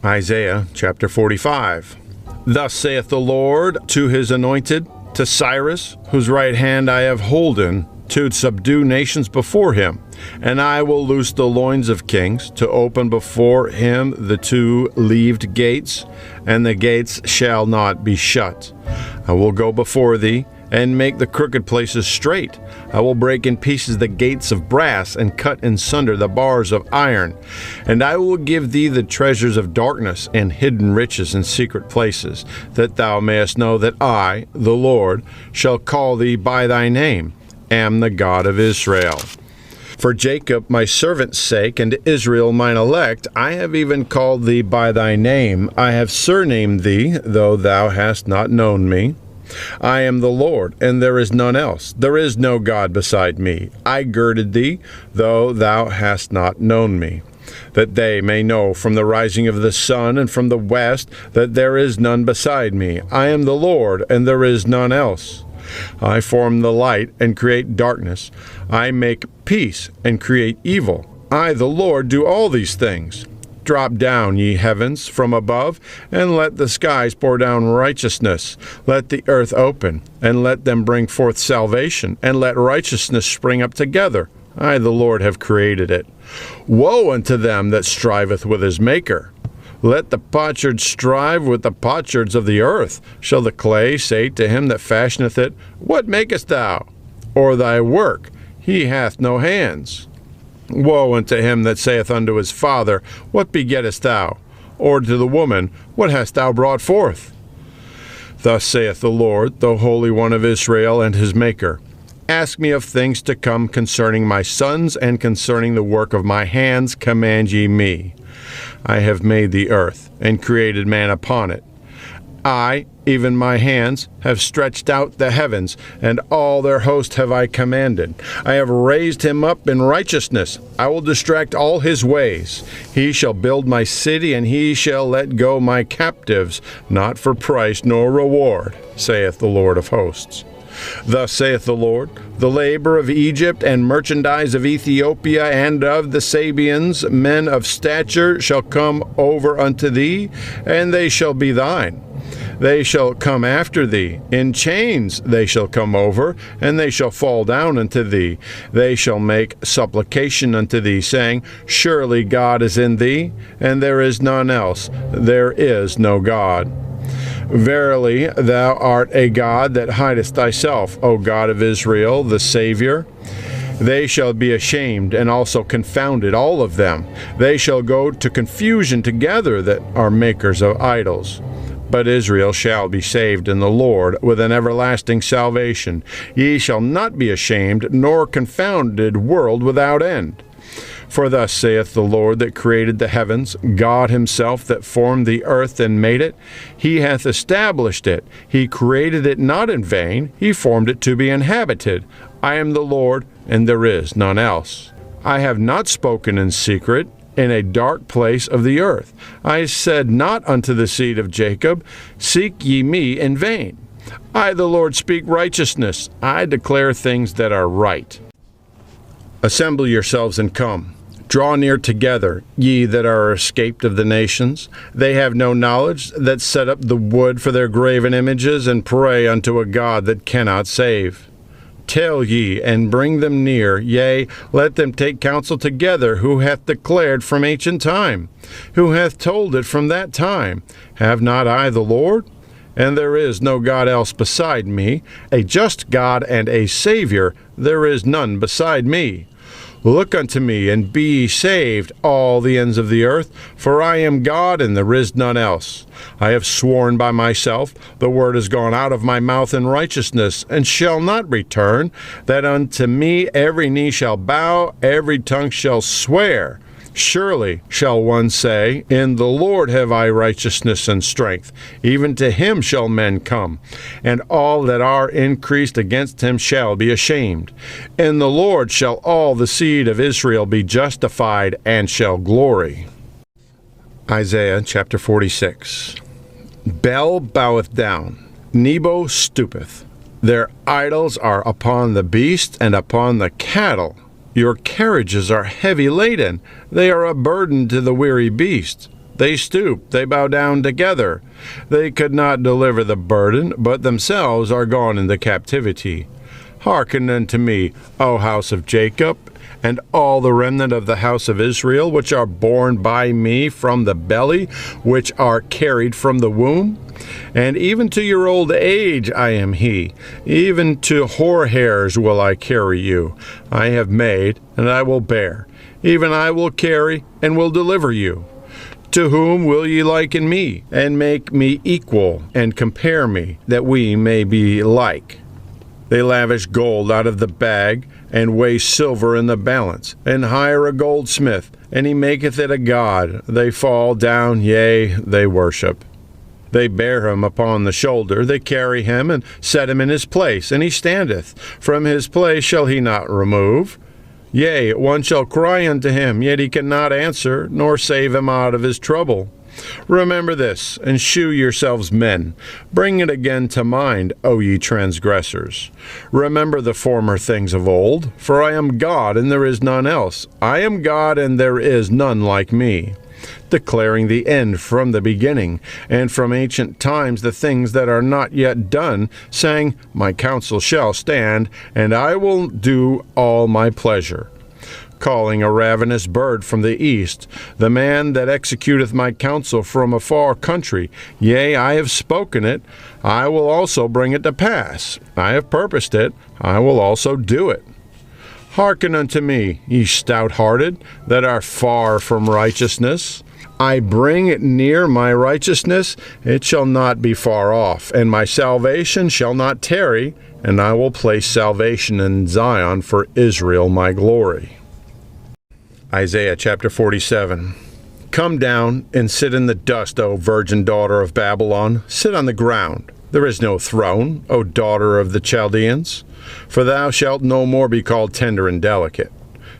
Isaiah chapter 45. Thus saith the Lord to his anointed, to Cyrus, whose right hand I have holden, to subdue nations before him. And I will loose the loins of kings, to open before him the two-leaved gates, and the gates shall not be shut. I will go before thee, and make the crooked places straight. I will break in pieces the gates of brass, and cut in sunder the bars of iron. And I will give thee the treasures of darkness, and hidden riches in secret places, that thou mayest know that I, the Lord, shall call thee by thy name, am the God of Israel. For Jacob my servant's sake, and Israel mine elect, I have even called thee by thy name. I have surnamed thee, though thou hast not known me. I am the Lord, and there is none else. There is no God beside me. I girded thee, though thou hast not known me, that they may know from the rising of the sun and from the west that there is none beside me. I am the Lord, and there is none else. I form the light and create darkness. I make peace and create evil. I, the Lord, do all these things. Drop down, ye heavens, from above, and let the skies pour down righteousness. Let the earth open, and let them bring forth salvation, and let righteousness spring up together. I, the Lord, have created it. Woe unto them that striveth with his Maker. Let the potsherd strive with the potsherds of the earth. Shall the clay say to him that fashioneth it, What makest thou? Or thy work, he hath no hands. Woe unto him that saith unto his father, What begettest thou? Or to the woman, What hast thou brought forth? Thus saith the Lord, the Holy One of Israel and his Maker. Ask me of things to come concerning my sons, and concerning the work of my hands command ye me. I have made the earth, and created man upon it. I, even my hands, have stretched out the heavens, and all their host have I commanded. I have raised him up in righteousness. I will distract all his ways. He shall build my city, and he shall let go my captives, not for price nor reward, saith the Lord of hosts. Thus saith the Lord, the labor of Egypt and merchandise of Ethiopia and of the Sabians, men of stature, shall come over unto thee, and they shall be thine. They shall come after thee. In chains they shall come over, and they shall fall down unto thee. They shall make supplication unto thee, saying, Surely God is in thee, and there is none else. There is no God. Verily, thou art a God that hidest thyself, O God of Israel, the Savior. They shall be ashamed and also confounded, all of them. They shall go to confusion together that are makers of idols. But Israel shall be saved in the Lord with an everlasting salvation. Ye shall not be ashamed, nor confounded, world without end. For thus saith the Lord that created the heavens, God himself that formed the earth and made it. He hath established it. He created it not in vain. He formed it to be inhabited. I am the Lord, and there is none else. I have not spoken in secret, in a dark place of the earth. I said not unto the seed of Jacob, Seek ye me in vain. I, the Lord, speak righteousness. I declare things that are right. Assemble yourselves and come. Draw near together, ye that are escaped of the nations. They have no knowledge, that set up the wood for their graven images, and pray unto a God that cannot save. Tell ye, and bring them near, yea, let them take counsel together, who hath declared from ancient time, who hath told it from that time. Have not I the Lord? And there is no God else beside me, a just God and a Savior, there is none beside me. Look unto me, and be ye saved, all the ends of the earth, for I am God, and there is none else. I have sworn by myself, the word is gone out of my mouth in righteousness, and shall not return, that unto me every knee shall bow, every tongue shall swear. Surely shall one say, In the Lord have I righteousness and strength. Even to him shall men come, and all that are increased against him shall be ashamed. In the Lord shall all the seed of Israel be justified, and shall glory. Isaiah chapter 46. Bel boweth down, Nebo stoopeth. Their idols are upon the beast and upon the cattle. Your carriages are heavy laden. They are a burden to the weary beast. They stoop, they bow down together. They could not deliver the burden, but themselves are gone into captivity. Hearken unto me, O house of Jacob, and all the remnant of the house of Israel, which are born by me from the belly, which are carried from the womb. And even to your old age I am he, even to hoar hairs will I carry you. I have made, and I will bear, even I will carry, and will deliver you. To whom will ye liken me, and make me equal, and compare me, that we may be like? They lavish gold out of the bag, and weigh silver in the balance, and hire a goldsmith, and he maketh it a god. They fall down, yea, they worship. They bear him upon the shoulder, they carry him, and set him in his place, and he standeth. From his place shall he not remove. Yea, one shall cry unto him, yet he cannot answer, nor save him out of his trouble. Remember this, and shew yourselves men. Bring it again to mind, O ye transgressors. Remember the former things of old, for I am God, and there is none else. I am God, and there is none like me, declaring the end from the beginning, and from ancient times the things that are not yet done, saying, My counsel shall stand, and I will do all my pleasure. Calling a ravenous bird from the east, the man that executeth my counsel from a far country. Yea, I have spoken it, I will also bring it to pass. I have purposed it, I will also do it. Hearken unto me, ye stout-hearted, that are far from righteousness. I bring it near my righteousness, it shall not be far off, and my salvation shall not tarry, and I will place salvation in Zion for Israel my glory. Isaiah chapter 47. Come down and sit in the dust, O virgin daughter of Babylon. Sit on the ground. There is no throne, O daughter of the Chaldeans. For thou shalt no more be called tender and delicate.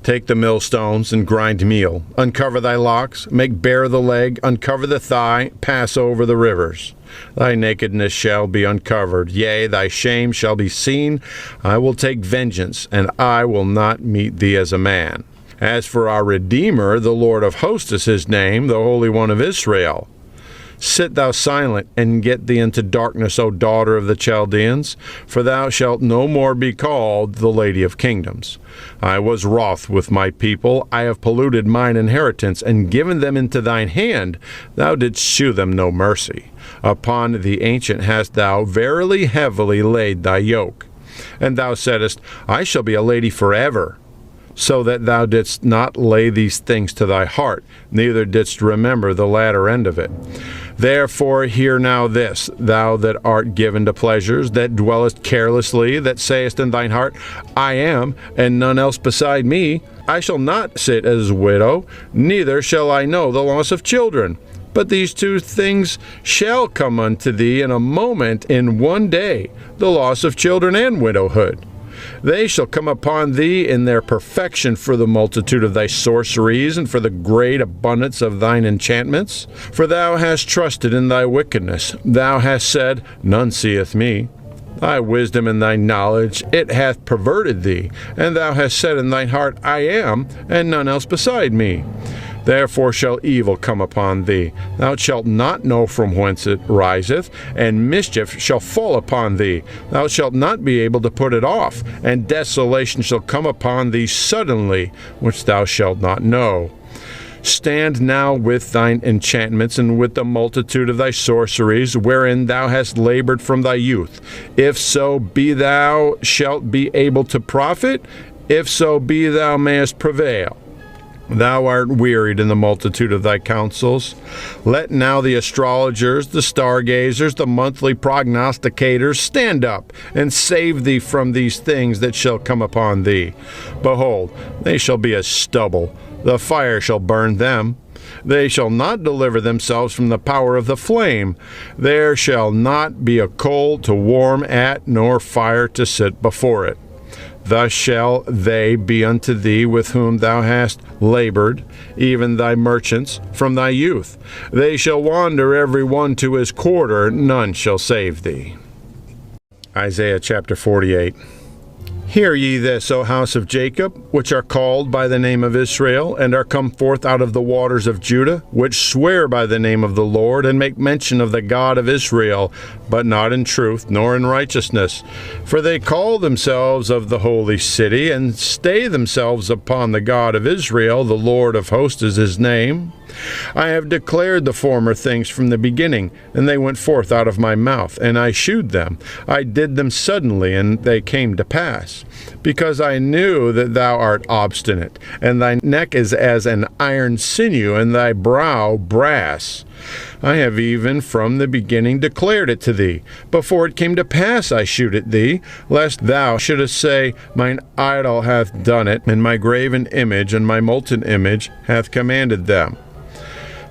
Take the millstones and grind meal. Uncover thy locks, make bare the leg, uncover the thigh, pass over the rivers. Thy nakedness shall be uncovered, yea, thy shame shall be seen. I will take vengeance, and I will not meet thee as a man. As for our Redeemer, the Lord of hosts is his name, the Holy One of Israel. Sit thou silent, and get thee into darkness, O daughter of the Chaldeans, for thou shalt no more be called the Lady of Kingdoms. I was wroth with my people, I have polluted mine inheritance, and given them into thine hand. Thou didst shew them no mercy. Upon the ancient hast thou verily heavily laid thy yoke. And thou saidst, I shall be a lady forever. So that thou didst not lay these things to thy heart, neither didst remember the latter end of it. Therefore hear now this, thou that art given to pleasures, that dwellest carelessly, that sayest in thine heart, I am, and none else beside me. I shall not sit as a widow, neither shall I know the loss of children. But these two things shall come unto thee in a moment, in one day, the loss of children and widowhood. They shall come upon thee in their perfection for the multitude of thy sorceries, and for the great abundance of thine enchantments. For thou hast trusted in thy wickedness. Thou hast said, None seeth me. Thy wisdom and thy knowledge, it hath perverted thee. And thou hast said in thine heart, I am, and none else beside me. Therefore shall evil come upon thee. Thou shalt not know from whence it riseth, and mischief shall fall upon thee. Thou shalt not be able to put it off, and desolation shall come upon thee suddenly, which thou shalt not know. Stand now with thine enchantments, and with the multitude of thy sorceries, wherein thou hast labored from thy youth. If so be thou shalt be able to profit, if so be thou mayest prevail. Thou art wearied in the multitude of thy counsels. Let now the astrologers, the stargazers, the monthly prognosticators stand up, and save thee from these things that shall come upon thee. Behold, they shall be as stubble. The fire shall burn them. They shall not deliver themselves from the power of the flame. There shall not be a coal to warm at, nor fire to sit before it. Thus shall they be unto thee with whom thou hast labored, even thy merchants, from thy youth. They shall wander every one to his quarter, none shall save thee. Isaiah chapter 48. Hear ye this, O house of Jacob, which are called by the name of Israel, and are come forth out of the waters of Judah, which swear by the name of the Lord, and make mention of the God of Israel, but not in truth, nor in righteousness. For they call themselves of the holy city, and stay themselves upon the God of Israel, the Lord of hosts is his name. I have declared the former things from the beginning, and they went forth out of my mouth, and I shewed them. I did them suddenly, and they came to pass. Because I knew that thou art obstinate, and thy neck is as an iron sinew, and thy brow brass. I have even from the beginning declared it to thee. Before it came to pass I shewed it thee, lest thou shouldest say, Mine idol hath done it, and my graven image and my molten image hath commanded them.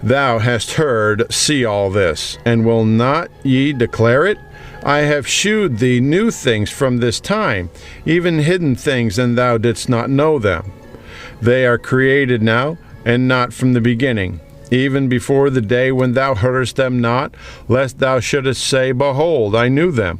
Thou hast heard, see all this, and will not ye declare it? I have shewed thee new things from this time, even hidden things, and thou didst not know them. They are created now, and not from the beginning, even before the day when thou heardest them not, lest thou shouldest say, Behold, I knew them.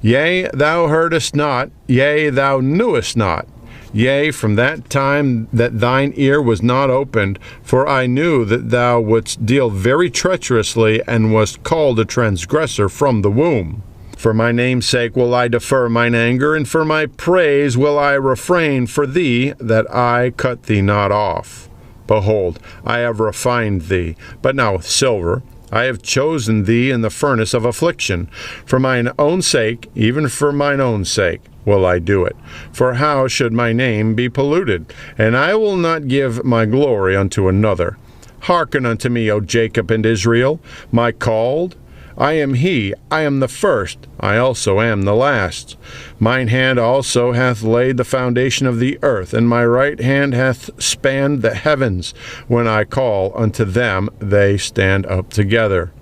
Yea, thou heardest not, yea, thou knewest not. Yea, from that time that thine ear was not opened, for I knew that thou wouldst deal very treacherously, and wast called a transgressor from the womb. For my name's sake will I defer mine anger, and for my praise will I refrain for thee, that I cut thee not off. Behold, I have refined thee, but not with silver. I have chosen thee in the furnace of affliction. For mine own sake, even for mine own sake, will I do it. For how should my name be polluted? And I will not give my glory unto another. Hearken unto me, O Jacob and Israel, my called. I am he, I am the first, I also am the last. Mine hand also hath laid the foundation of the earth, and my right hand hath spanned the heavens. When I call unto them, they stand up together.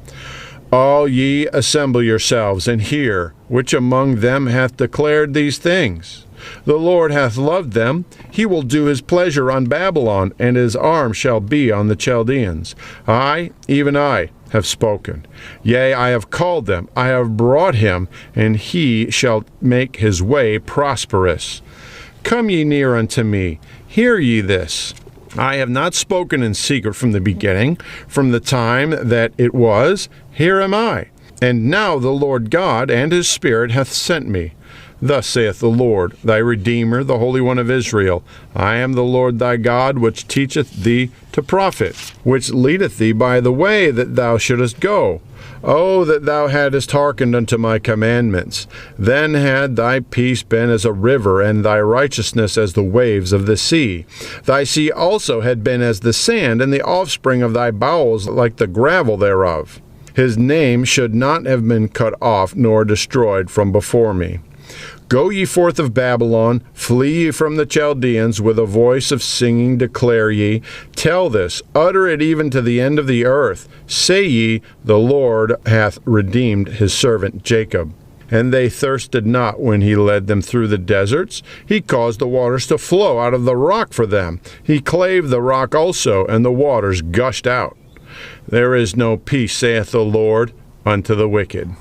All ye assemble yourselves, and hear, which among them hath declared these things. The Lord hath loved them. He will do his pleasure on Babylon, and his arm shall be on the Chaldeans. I, even I, have spoken. Yea, I have called them. I have brought him, and he shall make his way prosperous. Come ye near unto me. Hear ye this. I have not spoken in secret from the beginning, from the time that it was. Here am I. And now the Lord God and his Spirit hath sent me. Thus saith the Lord, thy Redeemer, the Holy One of Israel, I am the Lord thy God, which teacheth thee to profit, which leadeth thee by the way that thou shouldest go. Oh, that thou hadst hearkened unto my commandments! Then had thy peace been as a river, and thy righteousness as the waves of the sea. Thy sea also had been as the sand, and the offspring of thy bowels like the gravel thereof. His name should not have been cut off, nor destroyed from before me. Go ye forth of Babylon, flee ye from the Chaldeans, with a voice of singing declare ye. Tell this, utter it even to the end of the earth. Say ye, the Lord hath redeemed his servant Jacob. And they thirsted not when he led them through the deserts. He caused the waters to flow out of the rock for them. He clave the rock also, and the waters gushed out. There is no peace, saith the Lord, unto the wicked.